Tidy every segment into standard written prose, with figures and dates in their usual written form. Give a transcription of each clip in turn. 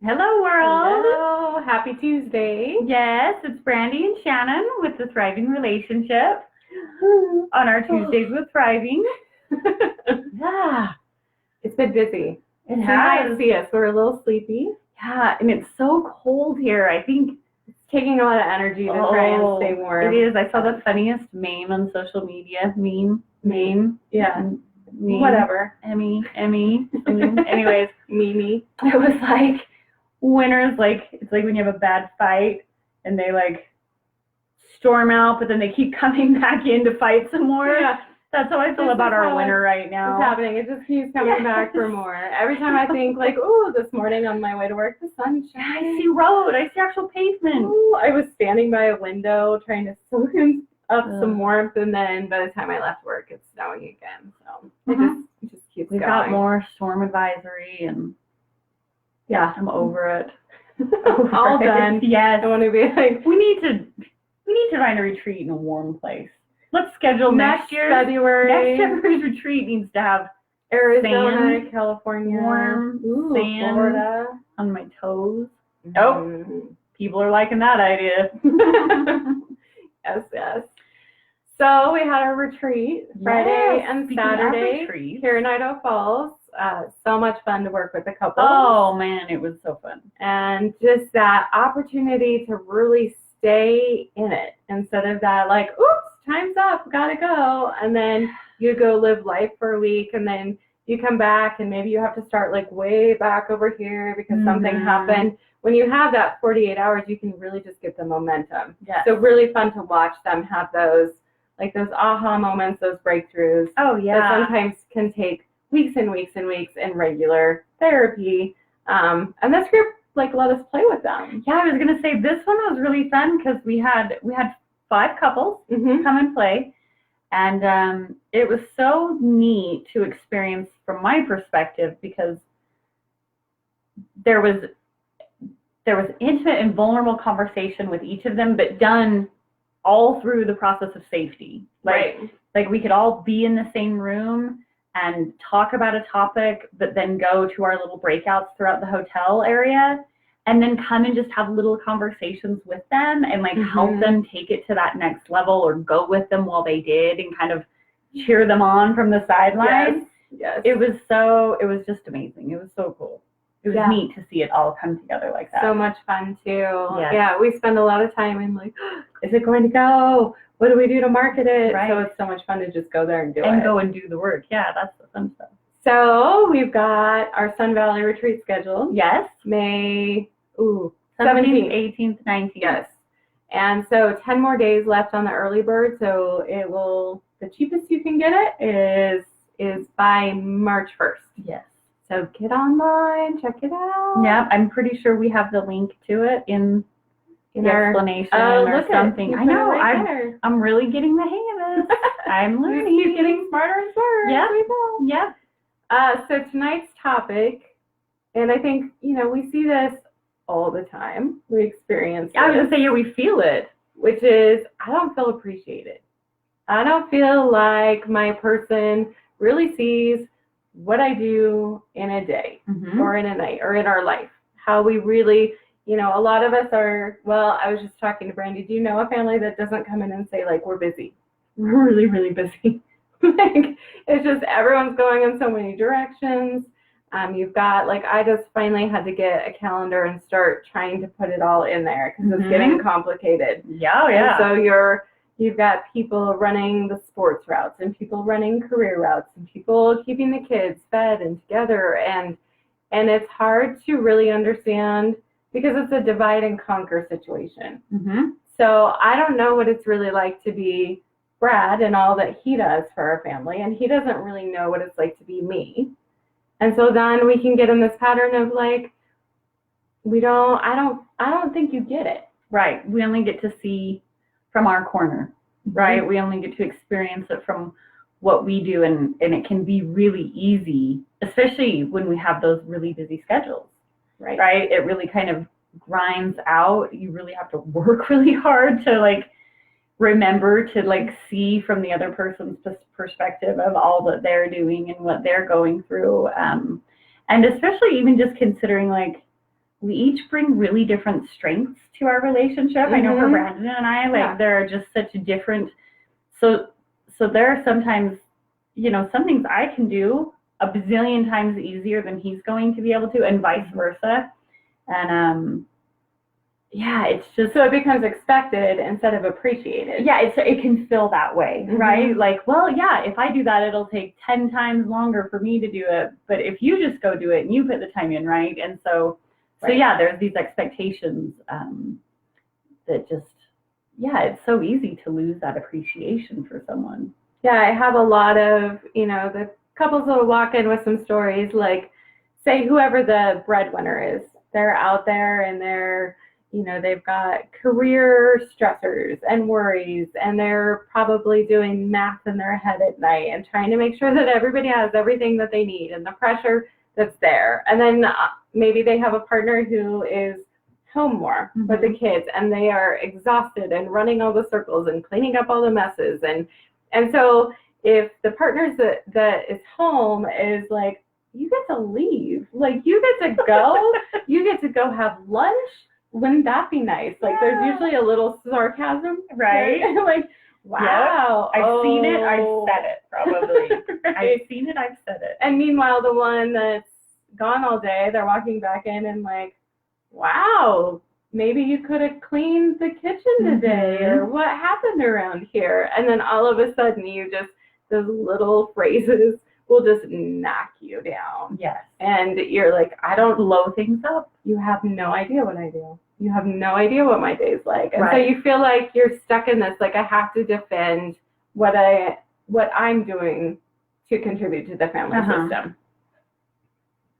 Hello, world. Hello, happy Tuesday. Yes, it's Brandy and Shannon with the Thriving Relationship on our Tuesdays with Thriving. Yeah, It's been busy. it You might has. see us. We're a little sleepy. Yeah, and it's so cold here. I think It's taking a lot of energy to try and stay warm. it is. I saw the funniest meme on social media. Meme. Yeah. Meme. Whatever. Emmy. Anyways, Mimi. it was like winners. Like it's like when you have a bad fight and they like storm out, but then they keep coming back in to fight some more. Yeah. That's how I feel about our winter right now. It's happening. It just keeps coming back for more. Every time I think like, oh, this morning on my way to work, the sun's shining. I see road. I see actual pavement. Ooh, I was standing by a window trying to soak up some warmth, and then by the time I left work, it's snowing again. So it just keeps We've going. got more storm advisory, and yeah, I'm over it. All done. Yes. I want to be like, we need to find a retreat in a warm place. Let's schedule next February's retreat needs to have Arizona, sand, California, warm sand Florida on my toes. Oh, people are liking that idea. Yes. So we had our retreat Friday and Saturday here in Idaho Falls. So much fun to work with the couple. Oh man, it was so fun. And just that opportunity to really stay in it instead of that like, oops, time's up, gotta go. And then you go live life for a week and then you come back and maybe you have to start like way back over here because something happened. When you have that 48 hours, you can really just get the momentum. Yes. So really fun to watch them have those aha moments, those breakthroughs. Oh yeah. That sometimes can take weeks and weeks and weeks in regular therapy. And this group like let us play with them. Yeah, I was gonna say this one was really fun because we had 5 couples come and play, and it was so neat to experience from my perspective because there was intimate and vulnerable conversation with each of them, but done all through the process of safety. Like we could all be in the same room and talk about a topic, but then go to our little breakouts throughout the hotel area and then come and just have little conversations with them and like help them take it to that next level or go with them while they did and kind of cheer them on from the sidelines. Yes. It was just amazing. It was so cool. It was neat to see it all come together like that. So much fun too. Yes. Yeah, we spend a lot of time in like, is it going to go? What do we do to market it? Right. So it's so much fun to just go there and do it. And go and do the work. Yeah, that's the fun stuff. So we've got our Sun Valley retreat scheduled. Yes. May 17th, 18th, 19th. Yes. And so 10 more days left on the early bird. So the cheapest you can get it is by March 1st. Yes. So get online, check it out. Yeah, I'm pretty sure we have the link to it in the explanation or something. I know. I'm really getting the hang of this. I'm learning. You keep getting smarter and smarter. Yeah. So tonight's topic, and I think, we see this all the time. We experience it. I was going to say, yeah, we feel it. Which is, I don't feel appreciated. I don't feel like my person really sees what I do in a day or in a night or in our life. How we really, a lot of us are, well, I was just talking to Brandy. Do you know a family that doesn't come in and say, like, we're busy? We're really, really busy. Like, it's just everyone's going in so many directions. You've got, like, I just finally had to get a calendar and start trying to put it all in there because it's getting complicated. Yeah. And so you've got people running the sports routes and people running career routes and people keeping the kids fed and together. And it's hard to really understand because it's a divide and conquer situation. So I don't know what it's really like to be Brad and all that he does for our family. And he doesn't really know what it's like to be me. And so then we can get in this pattern of like, I don't think you get it. Right. We only get to see from our corner, right? We only get to experience it from what we do, and it can be really easy, especially when we have those really busy schedules, right? It really kind of grinds out. You really have to work really hard to like remember to like see from the other person's perspective of all that they're doing and what they're going through, and especially even just considering like we each bring really different strengths to our relationship. I know for Brandon and I, like, there are just such different, so there are sometimes, some things I can do a bazillion times easier than he's going to be able to, and vice versa. And it's just, so it becomes expected instead of appreciated. Yeah, it can feel that way, right? Like, well, yeah, if I do that, it'll take 10 times longer for me to do it. But if you just go do it and you put the time in, right? And so yeah, there's these expectations that just, it's so easy to lose that appreciation for someone. Yeah, I have a lot of, the couples will walk in with some stories, like, say whoever the breadwinner is, they're out there and they're, they've got career stressors and worries, and they're probably doing math in their head at night and trying to make sure that everybody has everything that they need, and the pressure that's there. And then maybe they have a partner who is home more with the kids, and they are exhausted and running all the circles and cleaning up all the messes. And so if the partner that is home is like, you get to leave, like, you get to go, you get to go have lunch. Wouldn't that be nice? Like, there's usually a little sarcasm, right? Like, wow. Yep. I've seen it, I've said it, probably. Right. I've seen it, I've said it. And meanwhile, the one that's gone all day, they're walking back in and like, wow, maybe you could have cleaned the kitchen today, or what happened around here? And then all of a sudden, those little phrases will just knock you down. Yes. And you're like, I don't blow things up. You have no idea what I do. You have no idea what my day's like. And so you feel like you're stuck in this, like, I have to defend what I'm doing to contribute to the family system.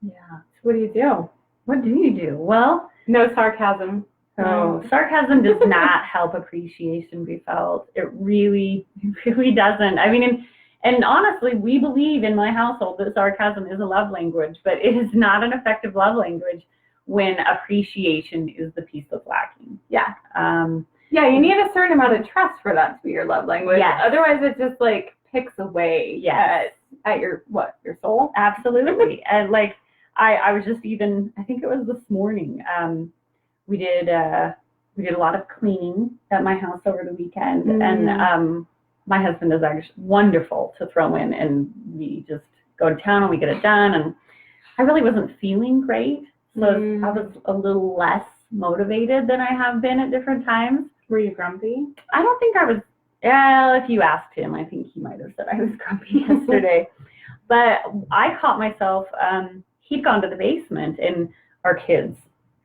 Yeah. So what do you do? What do you do? Well, no sarcasm. No, sarcasm does not help appreciation be felt. It really doesn't. I mean, and honestly, we believe in my household that sarcasm is a love language, but it is not an effective love language when appreciation is the piece that's lacking. Yeah. Yeah, you need a certain amount of trust for that to be your love language. Yes. Otherwise, it just, like, picks away at your soul? Absolutely. And, like, I was just I think it was this morning, we did a lot of cleaning at my house over the weekend, and my husband is actually wonderful to throw in, and we just go to town and we get it done. And I really wasn't feeling great, so I was a little less motivated than I have been at different times. Were you grumpy? I don't think I was. Well, if you asked him, I think he might have said I was grumpy yesterday. But I caught myself. He'd gone to the basement, and our kids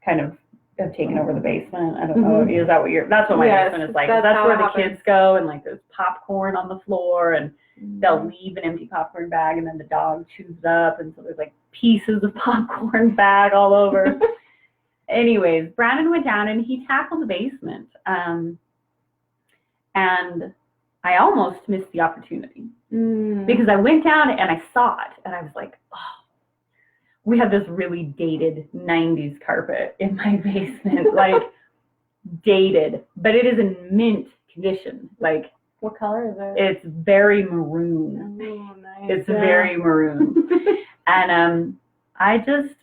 kind of have taken over the basement. I don't know. Is that what that's what my basement is like. That's where the kids go, and like there's popcorn on the floor, and they'll leave an empty popcorn bag, and then the dog chews it up, and so there's like pieces of popcorn bag all over. Anyways, Brandon went down and he tackled the basement, and I almost missed the opportunity because I went down and I saw it, and I was like, oh. We have this really dated 90s carpet in my basement, like dated, but it is in mint condition. Like, what color is it? It's very maroon. Oh, nice. It's very maroon. And I just,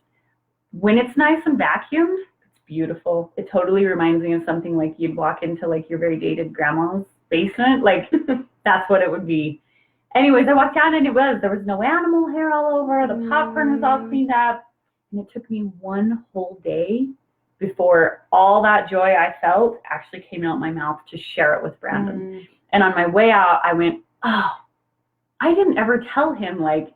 when it's nice and vacuumed, it's beautiful. It totally reminds me of something like you'd walk into like your very dated grandma's basement. Like, that's what it would be. Anyways, I walked down and there was no animal hair all over. The popcorn was all cleaned up. And it took me one whole day before all that joy I felt actually came out my mouth to share it with Brandon. And on my way out, I went, oh, I didn't ever tell him, like,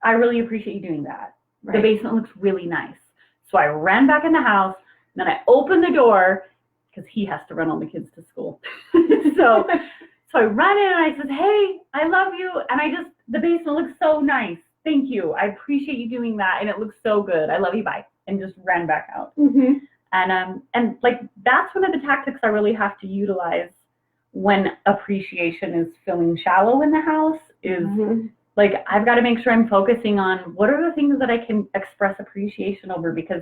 I really appreciate you doing that. Right. The basement looks really nice. So I ran back in the house, and then I opened the door because he has to run all the kids to school. So I run in and I said, hey, I love you. And the basement looks so nice. Thank you. I appreciate you doing that. And it looks so good. I love you. Bye. And just ran back out. And like, that's one of the tactics I really have to utilize when appreciation is feeling shallow in the house is like, I've got to make sure I'm focusing on what are the things that I can express appreciation over, because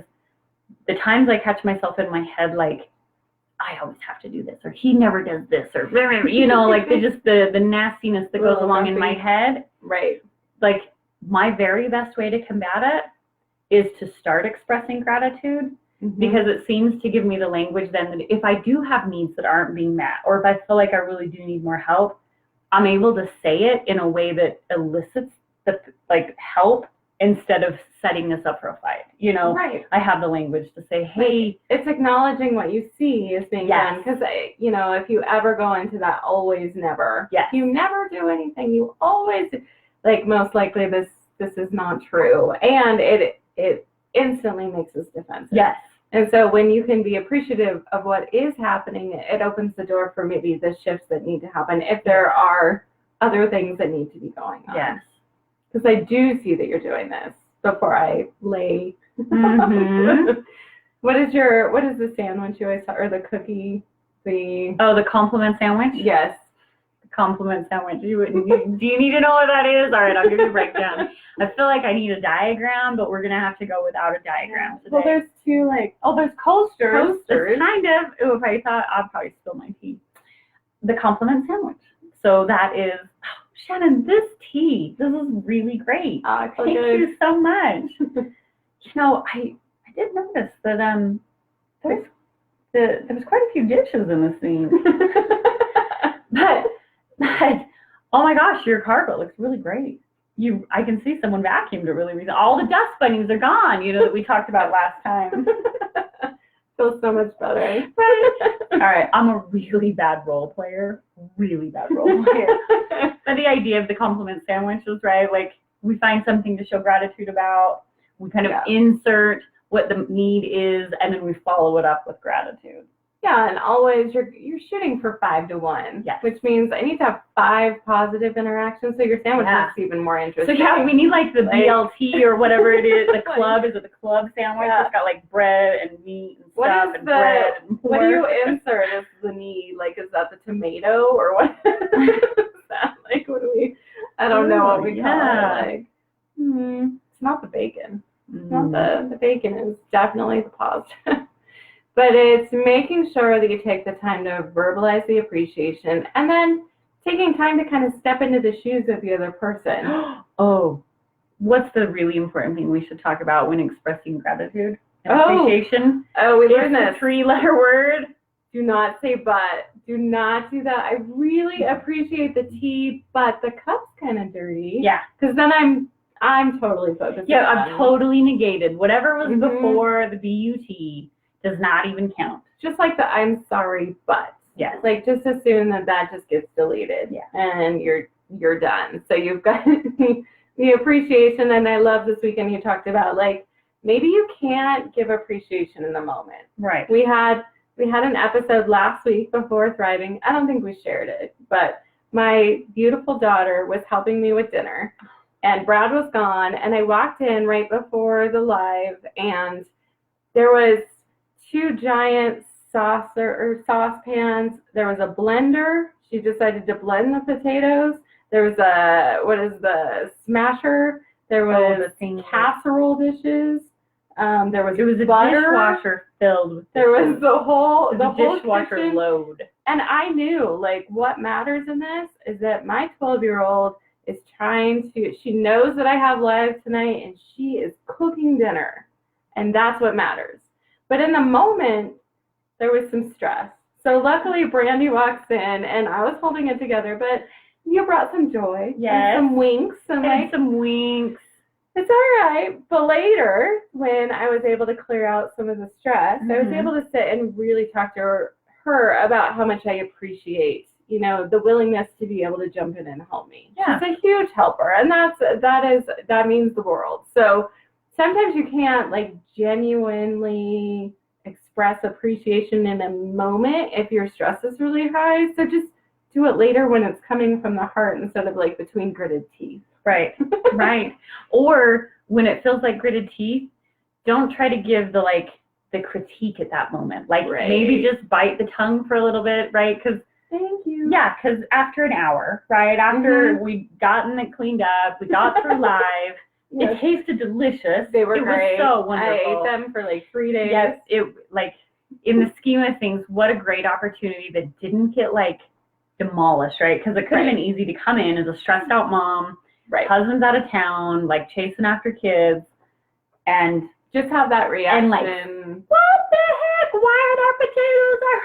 the times I catch myself in my head, like, I always have to do this, or he never does this, or, you know, like the nastiness that goes along in my head. Right. Like, my very best way to combat it is to start expressing gratitude. because it seems to give me the language then that if I do have needs that aren't being met, or if I feel like I really do need more help, I'm able to say it in a way that elicits the help instead of setting this up for a fight. Right. I have the language to say, hey, it's acknowledging what you see is being done. Because, if you ever go into that always never, you never do anything, you always, most likely this is not true. And it instantly makes us defensive. Yes. And so when you can be appreciative of what is happening, it opens the door for maybe the shifts that need to happen if there are other things that need to be going on. Yes. Because I do see that you're doing this before I lay. Mm-hmm. What is the sandwich you always talk, or the cookie? The compliment sandwich? Yes. Compliment sandwich. Do you need to know what that is? All right, I'll give you a breakdown. I feel like I need a diagram, but we're gonna have to go without a diagram today. Well, there's two there's coasters. It's kind of. Oh, if I thought I'd probably spill my tea. The compliment sandwich. So that is, Shannon. This tea. This is really great. Thank you so much. I did notice that there was quite a few dishes in this scene. But oh my gosh, your carpet looks really great. I can see someone vacuumed it really recently. All the dust bunnies are gone, that we talked about last time. Feels so much better. All right, I'm a really bad role player. But the idea of the compliment sandwich is right. We find something to show gratitude about. We kind of insert what the need is, and then we follow it up with gratitude. Yeah, and always you're shooting for 5 to 1. Yes. Which means I need to have 5 positive interactions, so your sandwich looks even more interesting. So we need the BLT or whatever it is. The club, is it the club sandwich? Yeah. It's got bread and meat and stuff and bread and pork. What do you insert as the need? Is that the tomato or what? Is that what do we? I don't know what we call it. It's not the bacon. Not the bacon is definitely the positive. But it's making sure that you take the time to verbalize the appreciation and then taking time to kind of step into the shoes of the other person. Oh, what's the really important thing we should talk about when expressing gratitude and appreciation? Oh, we learned this. 3-letter word. Do not say but. Do not do that. I really appreciate the tea, but the cup's kind of dirty. Yeah. Because then I'm totally focused. Yeah, I'm totally negated. Whatever was before the BUT does not even count. Just like the I'm sorry, but. Yes. Just assume that just gets deleted. Yeah. And you're done. So you've got the appreciation, and I love this weekend you talked about, maybe you can't give appreciation in the moment. Right. We had an episode last week before Thriving. I don't think we shared it, but my beautiful daughter was helping me with dinner, and Brad was gone, and I walked in right before the live, and there was 2 giant saucepans. There was a blender. She decided to blend the potatoes. There was the smasher. There was casserole dishes. It was a butter. Dishwasher filled with there was the whole dishwasher kitchen. load. And I knew what matters in this is that my 12-year-old is she knows that I have live tonight, and she is cooking dinner, and that's what matters. But in the moment, there was some stress. So luckily, Brandy walks in, and I was holding it together, but you brought some joy. Yes. And some winks. Some winks. It's all right. But later, when I was able to clear out some of the stress, I was able to sit and really talk to her about how much I appreciate, the willingness to be able to jump in and help me. Yeah. She's a huge helper, and that means the world. So sometimes you can't genuinely express appreciation in a moment if your stress is really high. So just do it later when it's coming from the heart instead of between gritted teeth. Right. Right. Or when it feels like gritted teeth, don't try to give the critique at that moment. Maybe just bite the tongue for a little bit, right? Because thank you. Yeah, because after an hour, right? After we'd gotten it cleaned up, we got through live. Yes. It tasted delicious. They were great. It was so wonderful. I ate them for 3 days. Yes, in the scheme of things, what a great opportunity that didn't get demolished, right? Because it could have been easy to come in as a stressed out mom, right? Husband's out of town, chasing after kids, and just have that reaction. And what?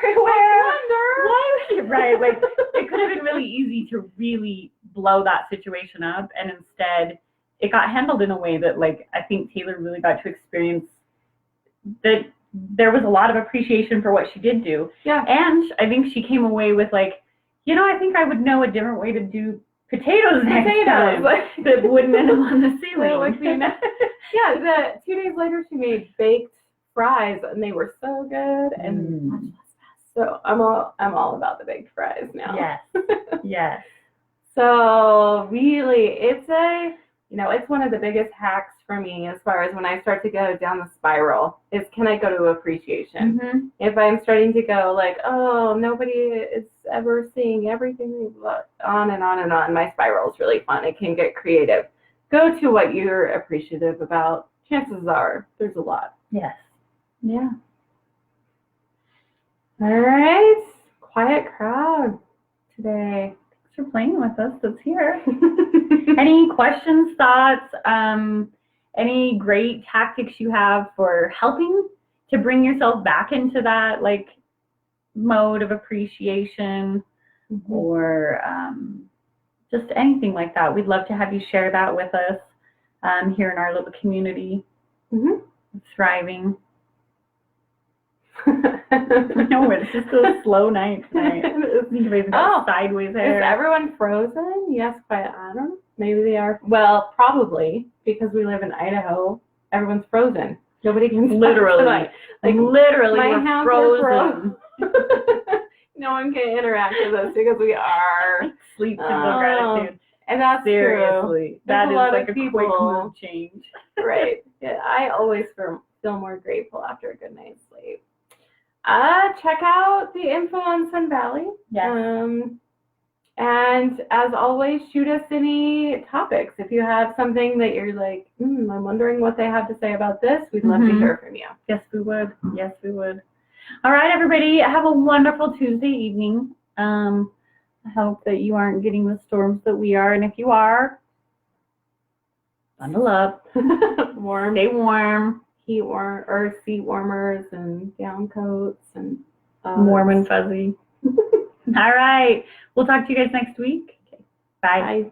everywhere. Why? Right, like it could have been really easy to really blow that situation up, and instead it got handled in a way that, like, I think Taylor really got to experience that there was a lot of appreciation for what she did do. Yeah. And I think she came away with, like, I think I would know a different way to do potatoes next time that wouldn't end up on the ceiling. That would be nice. Yeah, 2 days later she made baked fries, and they were so good and much less fast. So I'm all about the baked fries now. Yes. Yes. So really, it's it's one of the biggest hacks for me as far as when I start to go down the spiral is, can I go to appreciation? Mm-hmm. If I'm starting to go like, oh, nobody is ever seeing everything, on and on and on, my spiral is really fun. It can get creative. Go to what you're appreciative about. Chances are there's a lot. Yes. Yeah. All right. Quiet crowd today. Thanks for playing with us. That's here. Any questions, thoughts, any great tactics you have for helping to bring yourself back into that, like, mode of appreciation, or just anything like that? We'd love to have you share that with us here in our little community. It's thriving. No, it's just a slow night tonight. Sideways there. Is everyone frozen? Yes, but I don't know. Maybe they are. Well, probably, because we live in Idaho. Everyone's frozen. Nobody can literally, literally, my we're hands frozen. No one can interact with us because we are Sleep symbol gratitude. And that's seriously true. that There's is a lot like of a quick people, mood change. Right. Yeah, I always feel more grateful after a good night's sleep. Check out the info on Sun Valley. Yes. And as always, shoot us any topics. If you have something that you're like, I'm wondering what they have to say about this, we'd love to hear from you. Yes, we would. Yes, we would. All right, everybody. Have a wonderful Tuesday evening. I hope that you aren't getting the storms that we are. And if you are, bundle up. Warm. Stay warm. Seat warmers and down coats and warm and fuzzy. All right. We'll talk to you guys next week. Okay. Bye. Bye.